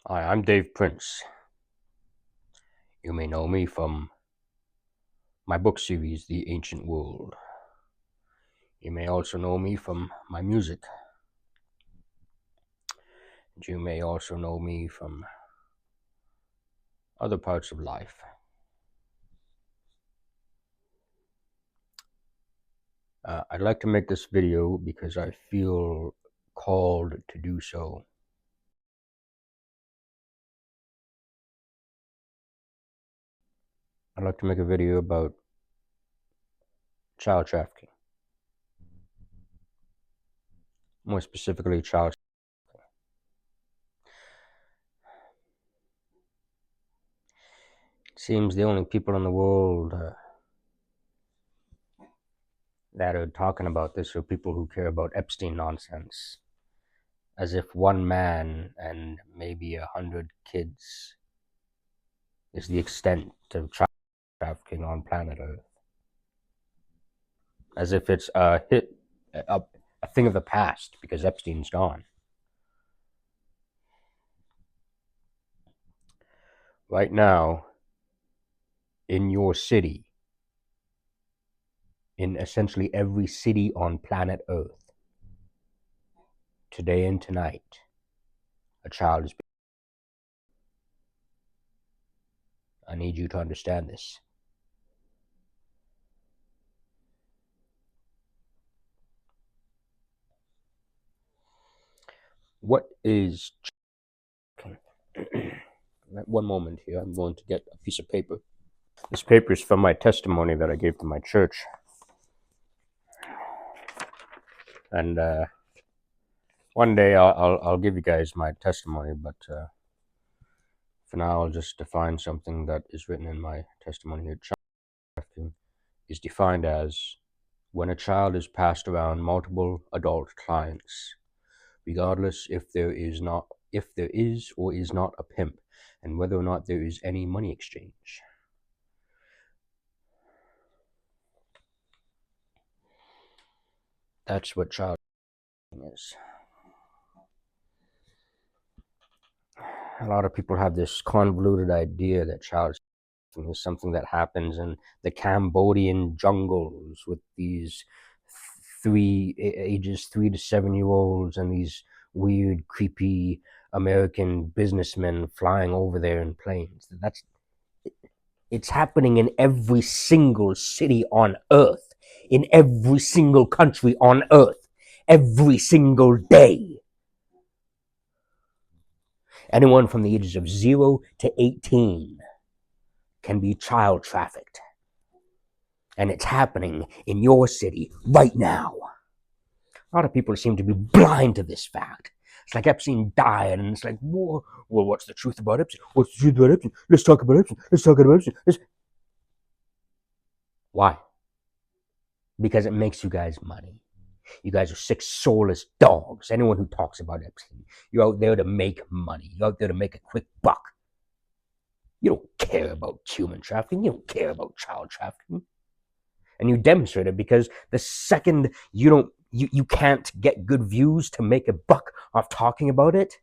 Hi, I'm Dave Prince. You may know me from my book series, The Ancient World. You may also know me from my music. You may also know me from other parts of life. I'd like to make this video because I feel called to do so. I'd like to make a video about child trafficking. More specifically, child. It seems the only people in the world that are talking about this are people who care about Epstein nonsense. As if one man and maybe 100 kids is the extent of child trafficking on planet Earth. As if it's a thing of the past because Epstein's gone. Right now, in your city, in essentially every city on planet Earth, today and tonight, a child is. I need you to understand this. What is. One moment here, I'm going to get a piece of paper. This paper is from my testimony that I gave to my church. And one day I'll give you guys my testimony, but for now I'll just define something that is written in my testimony here. Child trafficking is defined as when a child is passed around multiple adult clients, regardless if there is or is not a pimp, and whether or not there is any money exchange. That's what child trafficking is. A lot of people have this convoluted idea that child trafficking is something that happens in the Cambodian jungles with these ages 3 to 7 year olds and these weird, creepy American businessmen flying over there in planes. It's happening in every single city on Earth, in every single country on Earth, every single day. Anyone from the ages of 0 to 18 can be child trafficked. And it's happening in your city right now. A lot of people seem to be blind to this fact. It's like Epstein died, and it's like, whoa, well, what's the truth about Epstein? What's the truth about Epstein? Let's talk about Epstein. Let's talk about Epstein. Why? Because it makes you guys money. You guys are sick, soulless dogs. Anyone who talks about Epstein, you're out there to make money. You're out there to make a quick buck. You don't care about human trafficking. You don't care about child trafficking. And you demonstrate it because the second you can't get good views to make a buck off talking about it,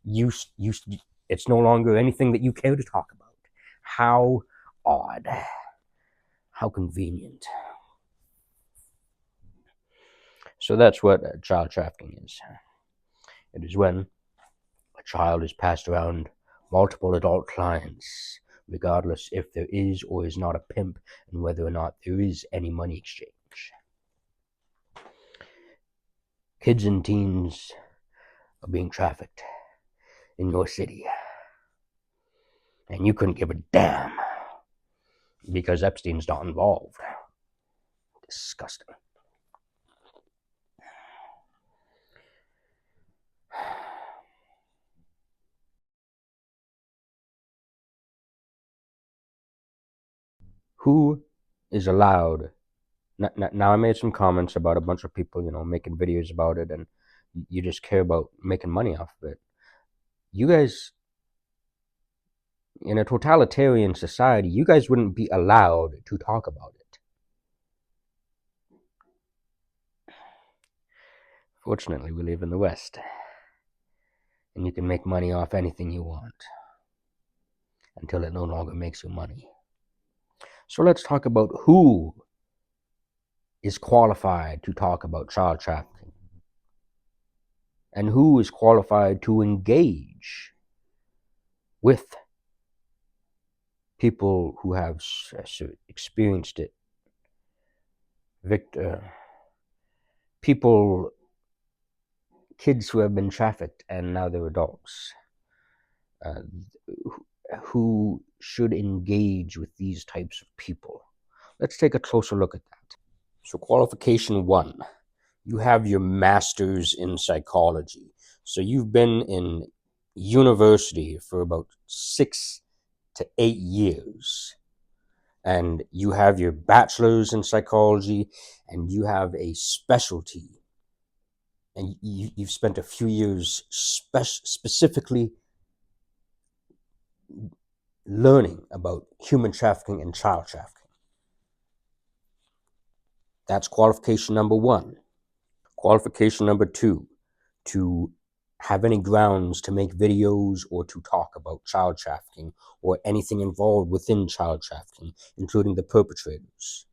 it's no longer anything that you care to talk about. How odd. How convenient. So that's what child trafficking is. It is when a child is passed around multiple adult clients, regardless if there is or is not a pimp, and whether or not there is any money exchange. Kids and teens are being trafficked in your city. And you couldn't give a damn because Epstein's not involved. Disgusting. Who is allowed? Now I made some comments about a bunch of people, making videos about it, and you just care about making money off of it. You guys, in a totalitarian society, you guys wouldn't be allowed to talk about it. Fortunately, we live in the West. and you can make money off anything you want until it no longer makes you money. So let's talk about who is qualified to talk about child trafficking and who is qualified to engage with people who have experienced it. People, kids who have been trafficked and now they're adults, uh, who should engage with these types of people. Let's take a closer look at that. So, qualification 1, you have your master's in psychology. So, you've been in university for about 6 to 8 years. And you have your bachelor's in psychology, and you have a specialty. And you've spent a few years specifically learning about human trafficking and child trafficking. That's qualification number 1. Qualification number 2, to have any grounds to make videos or to talk about child trafficking or anything involved within child trafficking, including the perpetrators.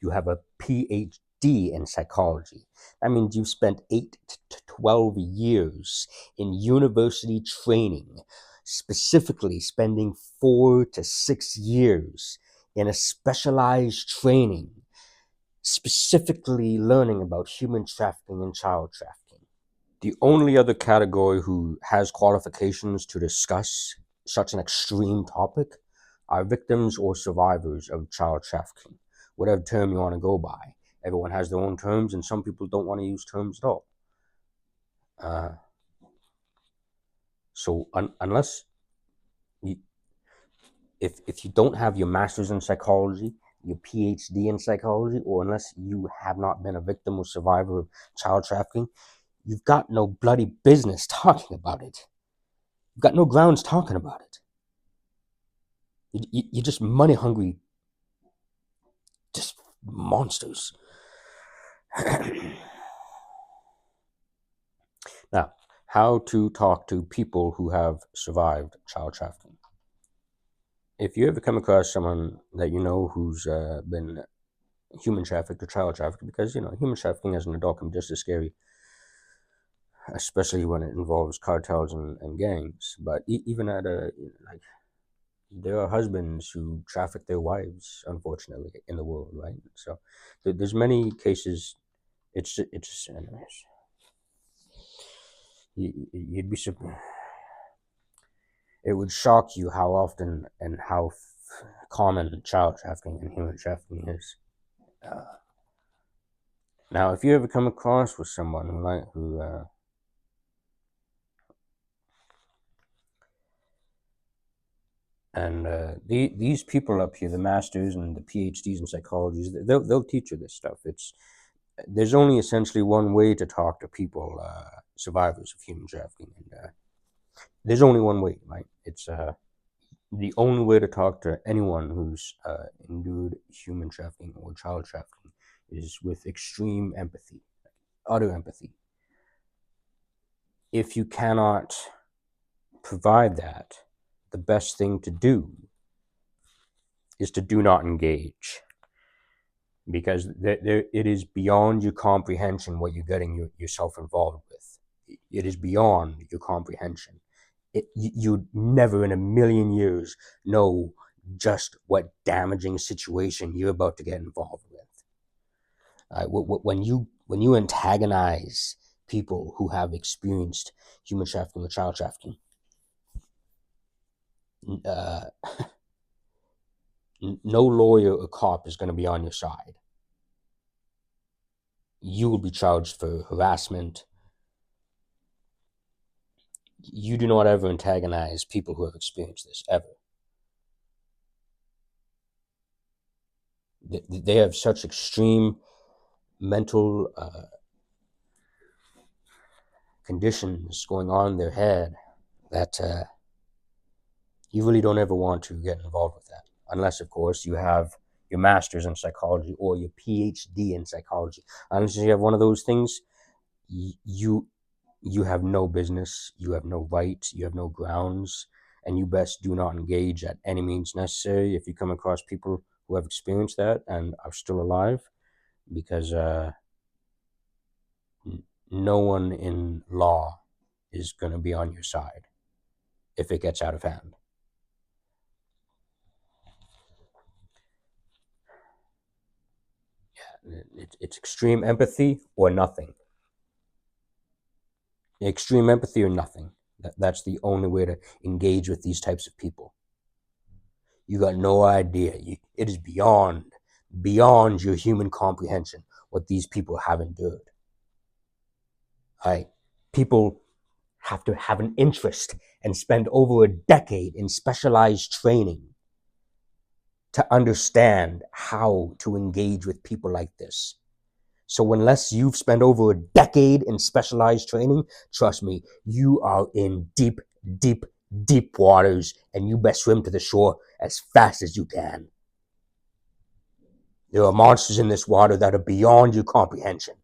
You have a PhD in psychology. That means you've spent 8 to 12 years in university training, specifically spending 4 to 6 years in a specialized training, specifically learning about human trafficking and child trafficking. The only other category who has qualifications to discuss such an extreme topic are victims or survivors of child trafficking, whatever term you want to go by. Everyone has their own terms, and some people don't want to use terms at all. So unless you, if you don't have your master's in psychology, your PhD in psychology, or unless you have not been a victim or survivor of child trafficking, you've got no bloody business talking about it. You've got no grounds talking about it. You're just money hungry, just monsters. Now, how to talk to people who have survived child trafficking. If you ever come across someone that you know who's been human trafficked or child trafficked, because human trafficking as an adult can be just as scary, especially when it involves cartels and gangs. But even at there are husbands who traffic their wives, unfortunately, in the world, right? So there's many cases. It's anyways. You'd be surprised. It would shock you how often and how common child trafficking and human trafficking is. Now, if you ever come across with someone who these people up here, the masters and the PhDs in psychology, they'll teach you this stuff. There's only essentially one way to talk to people, survivors of human trafficking, and there's only one way, right? It's the only way to talk to anyone who's endured human trafficking or child trafficking is with extreme empathy, utter empathy. If you cannot provide that, the best thing to do is to do not engage, because it is beyond your comprehension what you're getting yourself involved with. It is beyond your comprehension. You'd never in a million years know just what damaging situation you're about to get involved with. When you antagonize people who have experienced human trafficking or child trafficking, no lawyer or cop is going to be on your side. You will be charged for harassment. You do not ever antagonize people who have experienced this, ever. They have such extreme mental conditions going on in their head that you really don't ever want to get involved with that, unless, of course, you have your master's in psychology or your PhD in psychology. Unless you have one of those things, you You have no business, you have no rights, you have no grounds, and you best do not engage at any means necessary if you come across people who have experienced that and are still alive, because no one in law is going to be on your side if it gets out of hand. It's extreme empathy or nothing. Extreme empathy or nothing. That's the only way to engage with these types of people. You got no idea. It is beyond your human comprehension what these people have endured. Right? People have to have an interest and spend over a decade in specialized training to understand how to engage with people like this. So unless you've spent over a decade in specialized training, trust me, you are in deep, deep, deep waters, and you best swim to the shore as fast as you can. There are monsters in this water that are beyond your comprehension.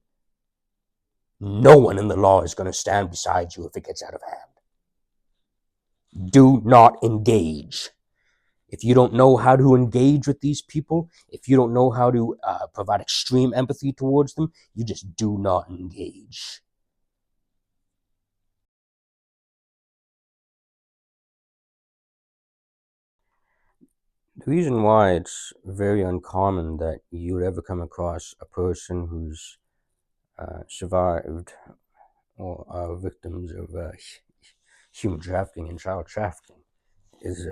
No one in the law is going to stand beside you if it gets out of hand. Do not engage. If you don't know how to engage with these people, if you don't know how to provide extreme empathy towards them, you just do not engage. The reason why it's very uncommon that you would ever come across a person who's survived or are victims of human trafficking and child trafficking is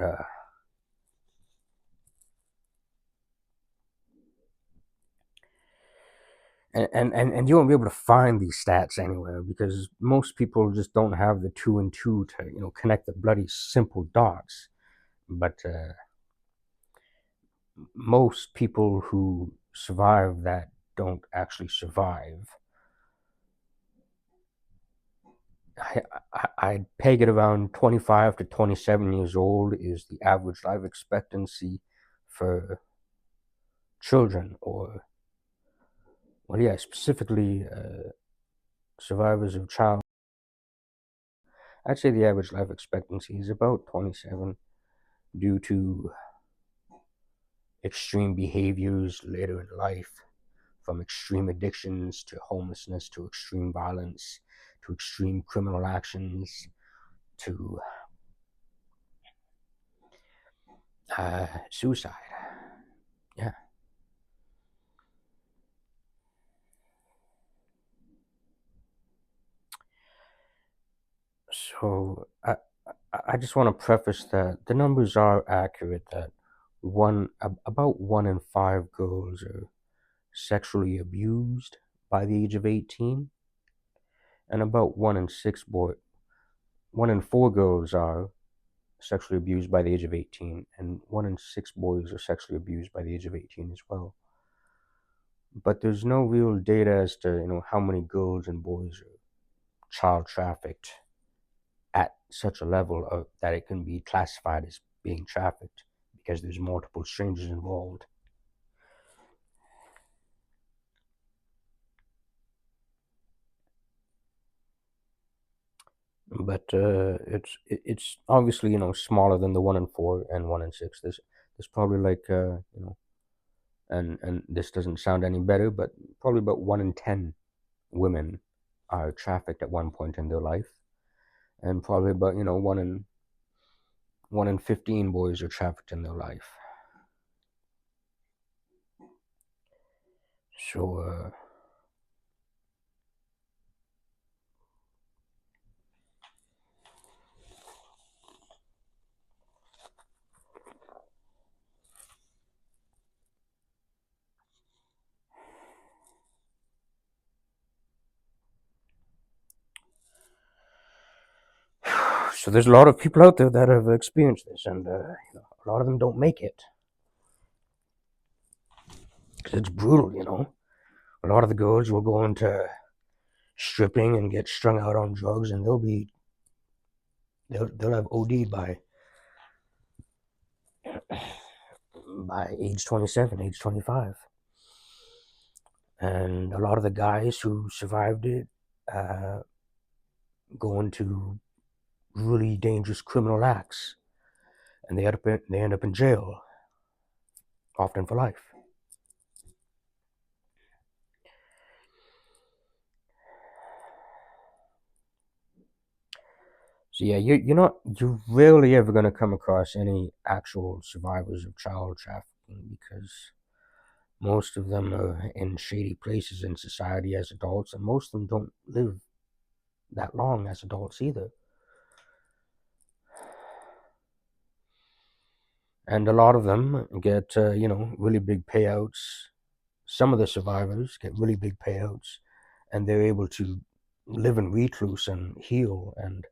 and you won't be able to find these stats anywhere because most people just don't have the two and two to connect the bloody simple dots. But most people who survive that don't actually survive. I'd peg it around 25 to 27 years old is the average life expectancy for children, or, well, yeah, specifically survivors of child. I'd say the average life expectancy is about 27 due to extreme behaviors later in life, from extreme addictions to homelessness to extreme violence to extreme criminal actions to suicide. Yeah. So I just want to preface that the numbers are accurate. That about 1 in 5 girls are sexually abused by the age of 18, and about 1 in 4 girls are sexually abused by the age of 18, and 1 in 6 boys are sexually abused by the age of 18 as well. But there's no real data as to how many girls and boys are child trafficked at such a level that it can be classified as being trafficked because there's multiple strangers involved. But it's obviously smaller than the 1 in 4 and 1 in 6. There's probably like and this doesn't sound any better, but probably about 1 in 10 women are trafficked at one point in their life, and probably about 1 in 15 boys are trafficked in their life. So so there's a lot of people out there that have experienced this, and a lot of them don't make it because it's brutal. A lot of the girls will go into stripping and get strung out on drugs, and they'll have OD by age 27, age 25. And a lot of the guys who survived it go into really dangerous criminal acts, and they end up in jail, often for life. So yeah, you're rarely ever gonna come across any actual survivors of child trafficking because most of them are in shady places in society as adults, and most of them don't live that long as adults either. And a lot of them get really big payouts. Some of the survivors get really big payouts, and they're able to live in recluse and heal, and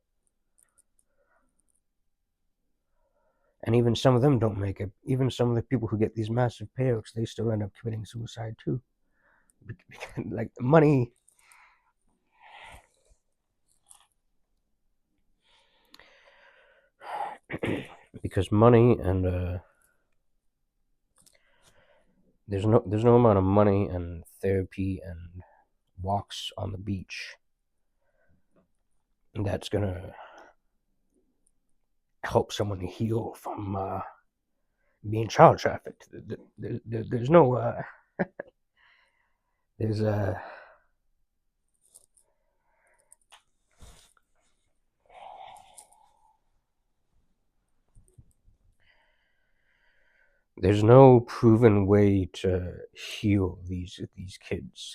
even some of them don't make it. Even some of the people who get these massive payouts, they still end up committing suicide too. Like money, because money and there's no amount of money and therapy and walks on the beach that's gonna help someone heal from being child trafficked. There's no there's there's no proven way to heal these kids.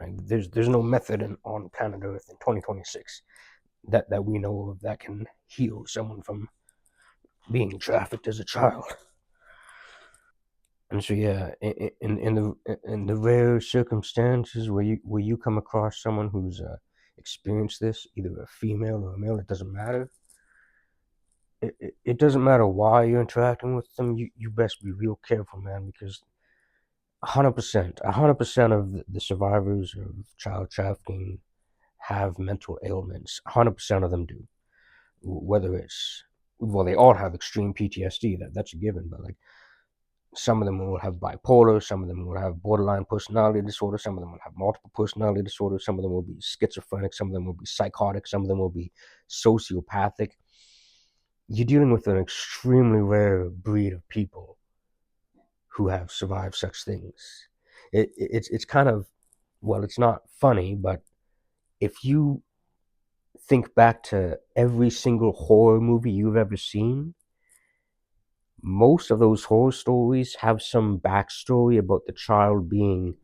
Right? There's no method on planet Earth in 2026 that we know of that can heal someone from being trafficked as a child. And so yeah, in the rare circumstances where you come across someone who's experienced this, either a female or a male, it doesn't matter. It doesn't matter why you're interacting with them. You best be real careful, man, because 100% of the survivors of child trafficking have mental ailments. 100% of them do. Whether it's, well, they all have extreme PTSD. That's a given. But like, some of them will have bipolar. Some of them will have borderline personality disorder. Some of them will have multiple personality disorders. Some of them will be schizophrenic. Some of them will be psychotic. Some of them will be sociopathic. You're dealing with an extremely rare breed of people who have survived such things. It's kind of, well, it's not funny, but if you think back to every single horror movie you've ever seen, most of those horror stories have some backstory about the child being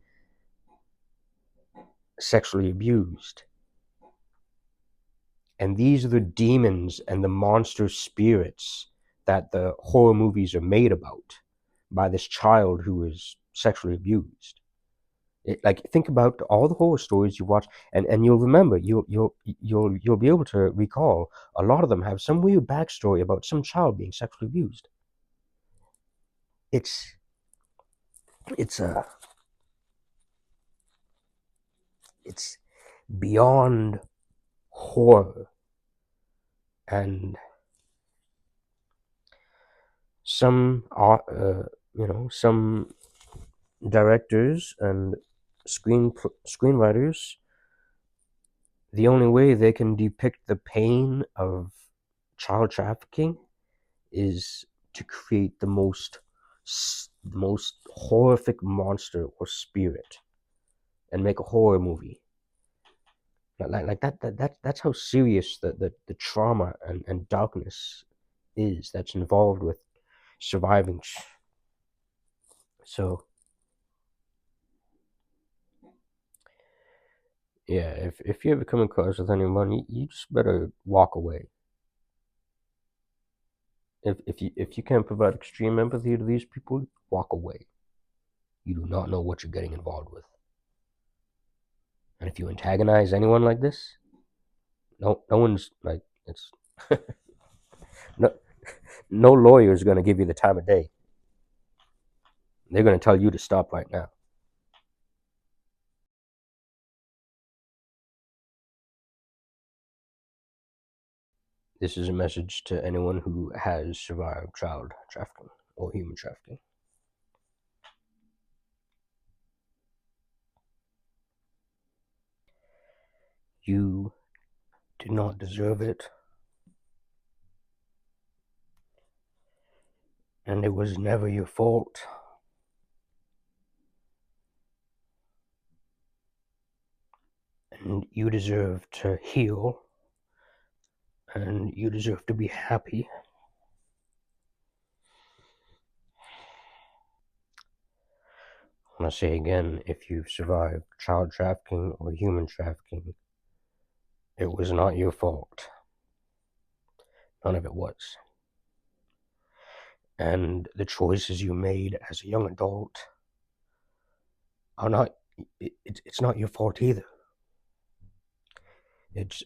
sexually abused. And these are the demons and the monster spirits that the horror movies are made about by this child who is sexually abused. Like, think about all the horror stories you watch, and you'll remember, you'll be able to recall a lot of them have some weird backstory about some child being sexually abused. It's it's it's beyond horror, and some some directors and screenwriters, the only way they can depict the pain of child trafficking is to create the most horrific monster or spirit and make a horror movie. Like that's how serious the trauma and darkness is that's involved with surviving. So yeah, if you ever come across with anyone, you just better walk away. If you can't provide extreme empathy to these people, walk away. You do not know what you're getting involved with. And if you antagonize anyone like this, no one's like, it's no no lawyer is going to give you the time of day. They're going to tell you to stop right now. This is a message to anyone who has survived child trafficking or human trafficking. You did not deserve it, and it was never your fault. And you deserve to heal, and you deserve to be happy. I want to say again, if you've survived child trafficking or human trafficking, it was not your fault. None of it was. And the choices you made as a young adult are not, it's not your fault either. It's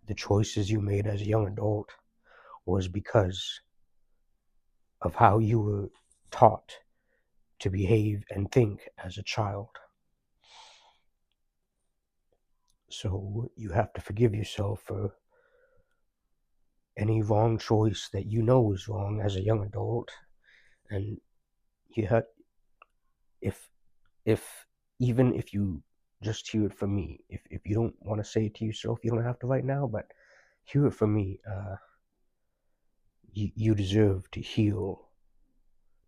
the choices you made as a young adult was because of how you were taught to behave and think as a child. So you have to forgive yourself for any wrong choice that you know is wrong as a young adult. And you have, if even if you just hear it from me, if you don't want to say it to yourself, you don't have to right now, but hear it from me. You deserve to heal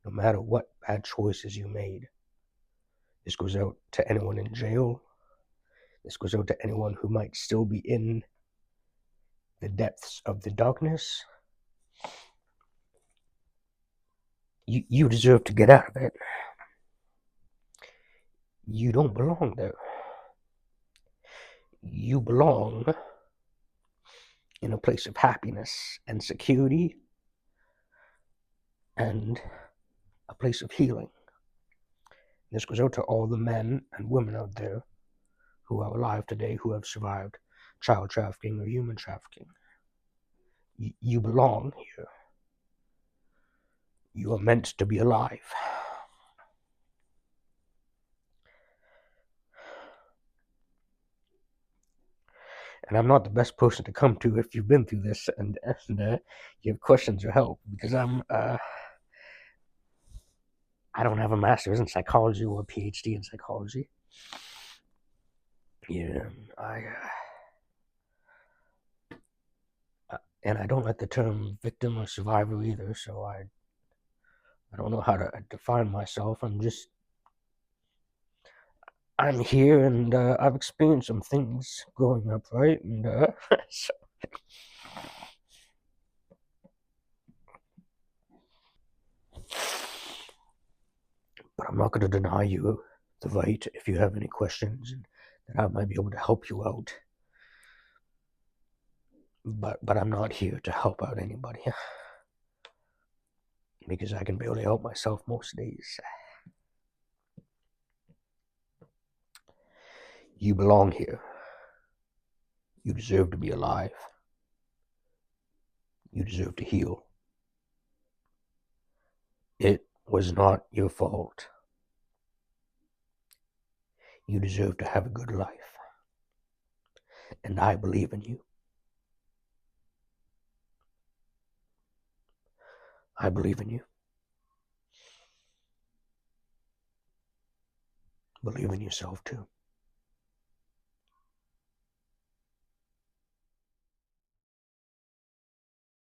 no matter what bad choices you made. This goes out to anyone in jail. This goes out to anyone who might still be in the depths of the darkness. You deserve to get out of it. You don't belong there. You belong in a place of happiness and security and a place of healing. This goes out to all the men and women out there who are alive today who have survived child trafficking or human trafficking. You belong here. You are meant to be alive. And I'm not the best person to come to if you've been through this and you have questions or help, because I don't have a master's in psychology or a PhD in psychology. Yeah, and I don't like the term victim or survivor either, so I don't know how to define myself. I'm here, and I've experienced some things growing up, right? And so, but I'm not going to deny you the right if you have any questions, and that I might be able to help you out. But I'm not here to help out anybody because I can barely help myself most days. You belong here. You deserve to be alive. You deserve to heal. It was not your fault. You deserve to have a good life. And I believe in you. I believe in you. Believe in yourself too.